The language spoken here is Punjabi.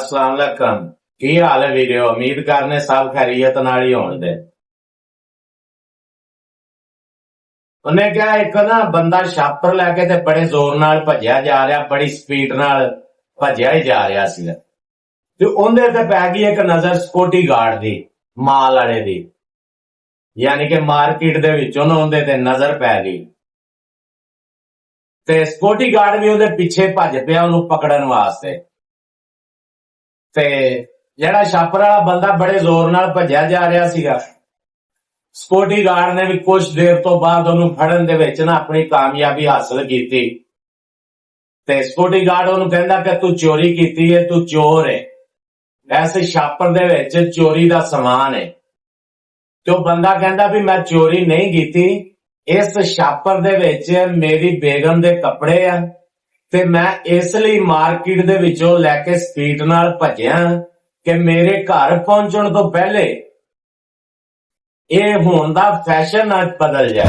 अस्सलाम वालेकुम। की हाल है वीडियो? उम्मीद करने सब खैरियत नाल ही होण दे। उन्हें क्या एक ना बंदा छापर लैके ते बड़े जोर नाल भज्या जा रहा, बड़ी स्पीड नाल भज्या ही जा रहा सी ते उहदे ते पै गई एक नजर सिक्योरिटी गार्ड दी, माल वाले दी। यानी कि मार्केट दे विचों ना उहदे ते नजर पै गई ते सिक्योरिटी गार्ड भी उहदे पिछे भज पिया उहनूं पकड़न वास्ते। ते ਜਿਹੜਾ ਛਾਪਰ ਵਾਲਾ ਬੰਦਾ ਬੜੇ ਜ਼ੋਰ ਨਾਲ ਭੱਜਿਆ ਜਾ ਰਿਹਾ ਸੀਗਾ, ਸਿਕਿਉਰਿਟੀ ਗਾਰਡ ਨੇ ਵੀ ਕੁਝ ਦੇਰ ਤੋਂ ਬਾਅਦ ਉਹਨੂੰ ਫੜਨ ਦੇ ਵਿੱਚ ਨਾ ਆਪਣੀ ਕਾਮਯਾਬੀ ਹਾਸਲ ਕੀਤੀ ਤੇ ਸਿਕਿਉਰਿਟੀ ਗਾਰਡ ਉਹਨੂੰ ਕਹਿੰਦਾ ਕਿ ਤੂੰ ਚੋਰੀ ਕੀਤੀ ਹੈ, ਤੂੰ ਚੋਰ ਹੈ, ਇਸ ਛਾਪਰ ਦੇ ਵਿੱਚ ਚੋਰੀ ਦਾ ਸਮਾਨ ਹੈ। ਤੇ ਉਹ ਬੰਦਾ ਕਹਿੰਦਾ ਵੀ ਮੈਂ ਚੋਰੀ ਨਹੀਂ ਕੀਤੀ, ਇਸ ਛਾਪਰ ਦੇ ਵਿੱਚ ਮੇਰੀ ਬੇਗਮ ਦੇ ਕੱਪੜੇ ਆ ਤੇ ਮੈਂ ਇਸ ਲਈ ਮਾਰਕੀਟ ਦੇ ਵਿੱਚੋਂ ਲੈ ਕੇ ਸਪੀਡ ਨਾਲ ਭੱਜਿਆ ਕਿ ਮੇਰੇ ਘਰ ਪਹੁੰਚਣ ਤੋਂ ਪਹਿਲੇ ਇਹ ਹੁਣ ਦਾ ਫੈਸ਼ਨ ਬਦਲ ਜਾਏ।